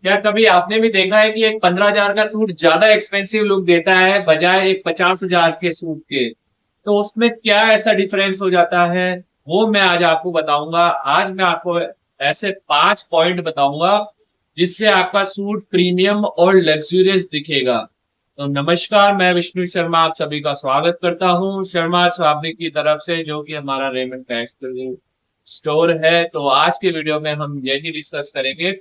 क्या कभी आपने भी देखा है कि एक 15,000 का सूट ज्यादा एक्सपेंसिव लुक देता है बजाय एक 50,000 के सूट के? तो उसमें क्या ऐसा डिफरेंस हो जाता है, वो मैं आज आपको बताऊंगा। आज मैं आपको ऐसे 5 पॉइंट बताऊंगा जिससे आपका सूट प्रीमियम और लग्जूरियस दिखेगा। तो नमस्कार, मैं विष्णु शर्मा आप सभी का स्वागत करता हूँ शर्मा फैब्रिक की तरफ से, जो कि हमारा रेमंड का एक्सक्लूसिव स्टोर है। तो आज के वीडियो में हम यही डिस्कस करेंगे,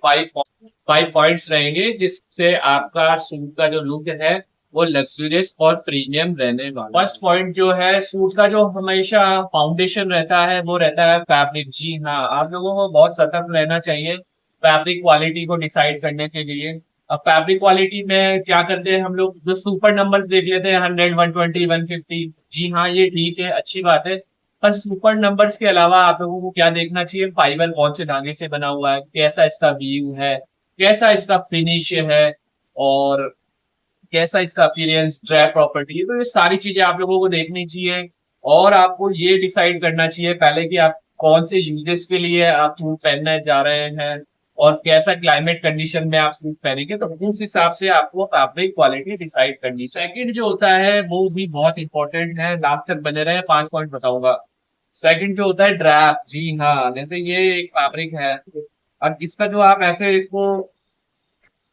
5 पॉइंट्स रहेंगे जिससे आपका सूट का जो लुक है वो लग्जूरियस और प्रीमियम रहने वाला। फर्स्ट पॉइंट जो है, सूट का जो हमेशा फाउंडेशन रहता है वो रहता है फैब्रिक। जी हाँ, आप लोगों को बहुत सतर्क रहना चाहिए फैब्रिक क्वालिटी को डिसाइड करने के लिए। अब फैब्रिक क्वालिटी में क्या करते हैं हम लोग, जो सुपर नंबर्स देख लेते हैं 100, 120, 150। जी हाँ, ये ठीक है, अच्छी बात है। पर सुपर नंबर्स के अलावा आप लोगों को क्या देखना चाहिए, फाइबर कौन से धागे से बना हुआ है, कैसा इसका व्यू है, कैसा इसका फिनिश है, और कैसा इसका अपीयरेंस, ड्राई प्रॉपर्टी है। तो ये सारी चीजें आप लोगों को देखनी चाहिए। और आपको ये डिसाइड करना चाहिए पहले कि आप कौन से यूजेस के लिए आप सूट पहनने जा रहे हैं और कैसा क्लाइमेट कंडीशन में आप सूट पहनेंगे, तो उस हिसाब से आपको फैब्रिक क्वालिटी डिसाइड करनी। सेकंड जो होता है वो भी बहुत इंपॉर्टेंट है, लास्ट तक बने रहे, 5 पॉइंट बताऊंगा। सेकंड जो होता है ड्रैप। जी हाँ, जैसे ये एक फैब्रिक है और इसका जो आप ऐसे इसको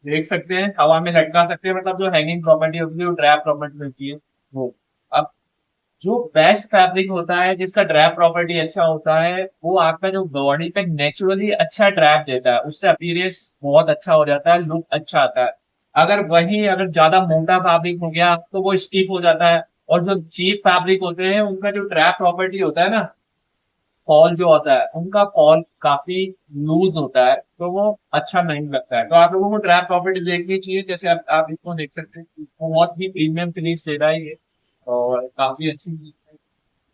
देख सकते हैं, हवा में लटका सकते हैं, मतलब जो हैंगिंग प्रॉपर्टी होती है वो ड्रैप प्रॉपर्टी होती है वो। अब जो बेस्ट फैब्रिक होता है जिसका ड्रैप प्रॉपर्टी अच्छा होता है, वो आपका जो बॉडी पे नेचुरली अच्छा ड्रैप देता है, उससे अपीयरेंस बहुत अच्छा हो जाता है, लुक अच्छा आता है। अगर ज्यादा मोटा फैब्रिक हो गया तो वो स्टिफ हो जाता है। और जो चीप फैब्रिक होते हैं उनका जो ड्रैप प्रॉपर्टी होता है ना, फॉल जो होता है उनका फॉल काफी लूज होता है, तो वो अच्छा नहीं लगता है। तो आप लोगों को ड्रैप प्रॉपर्टी देखनी चाहिए। जैसे आप इसको देख सकते हैं, बहुत ही प्रीमियम फिनिश दे रहा है ये, और काफी अच्छी चीज है।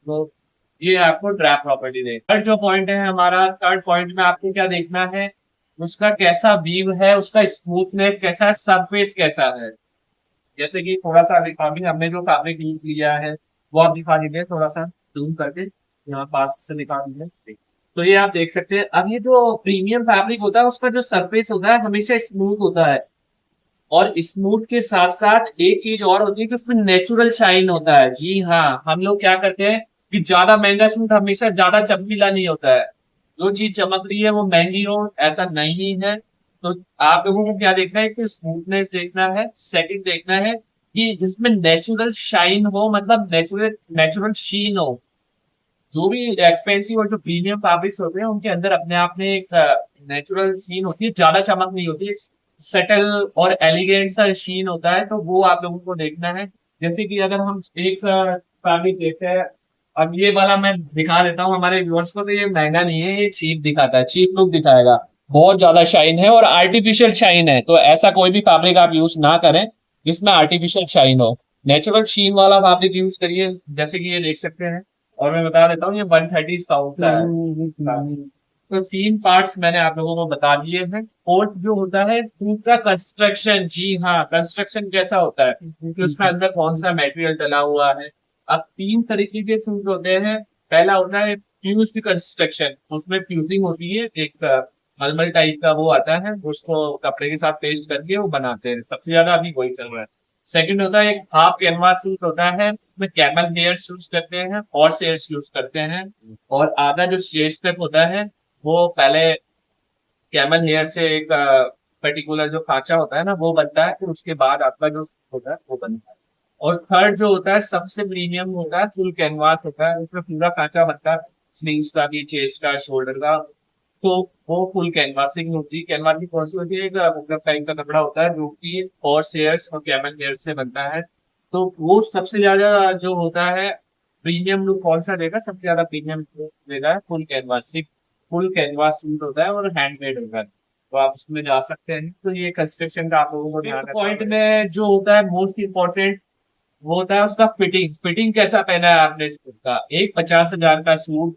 तो ये आपको ड्रैप प्रॉपर्टी दे। थर्ड जो पॉइंट है हमारा, थर्ड पॉइंट में आपको क्या देखना है, उसका कैसा वीव है, उसका स्मूथनेस कैसा है, सरफेस कैसा है। जैसे कि थोड़ा सा अभी हमने जो फैब्रिक यूज किया है वो आप दिखा दीजिए, थोड़ा सा जूम करके यहाँ पास से दिखा दीजिए। तो ये आप देख सकते हैं। अब ये जो प्रीमियम फैब्रिक होता है उसका जो सरफेस होता है हमेशा स्मूथ होता है, और स्मूथ के साथ साथ एक चीज और होती है कि उसमें नेचुरल शाइन होता है। जी हाँ, हम लोग क्या करते हैं कि ज्यादा महंगा सूट हमेशा ज्यादा चमकीला नहीं होता है। जो चीज चमक रही है वो महंगी हो, ऐसा नहीं है। तो आप लोगों को क्या देखना है कि स्मूथनेस देखना है, सेकंड देखना है कि जिसमें नेचुरल शाइन हो, मतलब नेचुरल नेचुरल शीन हो। जो भी एक्सपेंसिव और जो प्रीमियम फैब्रिक्स होते हैं उनके अंदर अपने आप में एक नेचुरल शीन होती है, ज्यादा चमक नहीं होती, सेटल और एलिगेंट सा शीन होता है। तो वो आप लोगों को देखना है। जैसे कि अगर हम एक फैब्रिक देखते हैं, अब ये वाला मैं दिखा देता हूँ हमारे व्यूअर्स को, तो ये महंगा नहीं है, ये चीप दिखाता है, चीप लुक दिखाएगा। बहुत ज्यादा शाइन है और आर्टिफिशियल शाइन है, तो ऐसा कोई भी फैब्रिक आप यूज ना करें जिसमें आर्टिफिशियल शाइन हो। नेचुरल शीन वाला फैब्रिक यूज करिए, जैसे कि ये देख सकते हैं। और मैं बता देता हूँ ये 130 का होता है। तो 3 पार्ट्स मैंने आप लोगों को बता दिए हैं। फोर्थ जो होता है सूट का कंस्ट्रक्शन। जी हाँ, कंस्ट्रक्शन कैसा होता है कि उसके अंदर कौन सा मटेरियल डला हुआ है। अब 3 तरीके के सूट होते हैं। पहला होता है फ्यूज्ड कंस्ट्रक्शन, उसमें फ्यूजिंग होती है, एक मलमल टाइप का वो आता है, उसको कपड़े के साथ पेस्ट करके वो बनाते हैं, सबसे ज्यादा अभी वही चल रहा है। सेकंड होता है एक हाफ कैनवास सूट होता है, उसमें कैमल हेयर्स यूज करते हैं, हॉर्स हेयर्स यूज करते हैं। और आधा जो शेड स्टेप होता है वो पहले कैमल हेयर से एक पर्टिकुलर जो खांचा होता है ना वो बनता है, फिर उसके बाद आपका जो सूट होता है वो बनता है। और थर्ड जो होता है सबसे प्रीमियम होता है, फुल कैनवास होता है, उसमें पूरा खांचा बनता है, स्लीव्स का भी, चेस्ट का, शोल्डर का। तो वो फुल कैनवासिंग होती है। कैनवासिंग कौन सी होती है, एक मतलब टाइप का कपड़ा होता है जो कि हॉर्स हेयर्स और कैमल हेयर्स से बनता है। तो वो सबसे ज्यादा जो होता है प्रीमियम लुक कौन सा देगा, सबसे ज्यादा प्रीमियम लुक देगा full canvassing. Full canvas suit होता है और हैंडमेड होता है, तो आप उसमें जा सकते हैं। तो ये कंस्ट्रक्शन का आप लोगों को ध्यान पॉइंट में जो होता है मोस्ट इम्पोर्टेंट, वो होता है उसका फिटिंग। फिटिंग कैसा पहना है आपने सूट का। एक 50,000 का सूट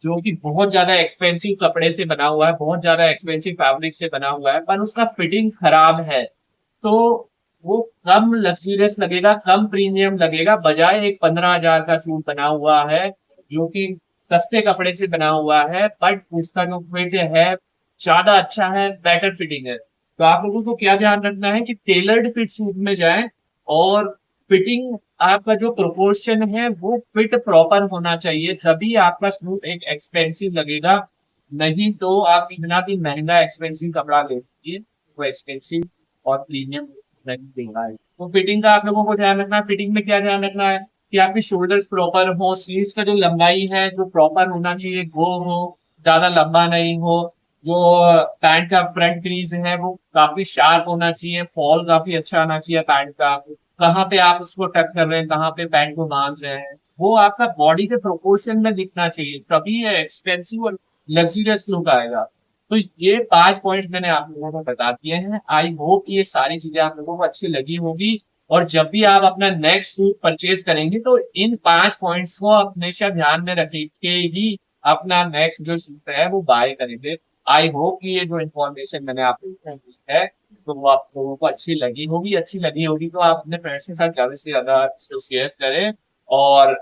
जो कि बहुत ज्यादा एक्सपेंसिव कपड़े से बना हुआ है, बहुत ज्यादा एक्सपेंसिव फैब्रिक से बना हुआ है, पर उसका फिटिंग खराब है, तो वो कम लग्जूरियस लगेगा, कम प्रीमियम लगेगा, बजाय एक 15,000 का सूट बना हुआ है जो कि सस्ते कपड़े से बना हुआ है, बट उसका जो फिट है ज्यादा अच्छा है, बेटर फिटिंग है। तो आप लोगों को क्या ध्यान रखना है कि टेलर्ड फिट सूट में जाएं, और फिटिंग आपका जो प्रोपोर्शन है वो फिट प्रॉपर होना चाहिए, तभी आपका सूट एक एक्सपेंसिव लगेगा। नहीं तो आप इतना भी महंगा एक्सपेंसिव कपड़ा ले लीजिए, वो एक्सपेंसिव और प्रीमियम नहीं देगा। तो फिटिंग का आप लोगों को ध्यान रखना है। फिटिंग में क्या ध्यान रखना है कि आपकी शोल्डर्स प्रॉपर हो, स्लीव्स का जो लंबाई है जो प्रॉपर होना चाहिए वो हो, ज्यादा लंबा नहीं हो। जो पैंट का फ्रंट क्रीज है वो काफी शार्प होना चाहिए, फॉल काफी अच्छा आना चाहिए पैंट का। कहाँ पे आप उसको टक कर रहे हैं, कहाँ पे पैंट को बांध रहे हैं, वो आपका बॉडी के प्रोपोर्शन में दिखना चाहिए, तभी ये एक्सपेंसिव और लग्जरियस लुक आएगा। तो ये 5 पॉइंट मैंने आप लोगों को बता दिए हैं। आई होप ये सारी चीजें आप लोगों को अच्छी लगी होगी, और जब भी आप अपना नेक्स्ट सूट परचेज करेंगे तो इन 5 पॉइंट्स को हमेशा ध्यान में रख के ही अपना नेक्स्ट जो सूट है वो बाय करेंगे। आई होप कि ये जो इन्फॉर्मेशन मैंने आप लोगों को दी है तो वो आप लोगों को अच्छी लगी होगी। अच्छी लगी होगी तो आप अपने फ्रेंड्स के साथ ज्यादा से ज्यादा इसको शेयर करें, और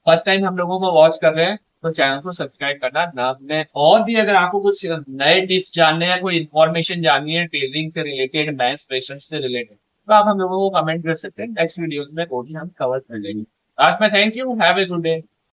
फर्स्ट टाइम हम लोगों को वॉच कर रहे हैं तो चैनल को सब्सक्राइब करना ना भूलें। और भी अगर आपको कुछ नए टिप्स जानने हैं, कोई इन्फॉर्मेशन जाननी है टेलरिंग से रिलेटेड, मेंस फैशन से रिलेटेड, तो आप हम लोगों को कमेंट कर सकते हैं। नेक्स्ट वीडियोस में वो भी हम कवर कर लेंगे। आज में thank you, have a good day.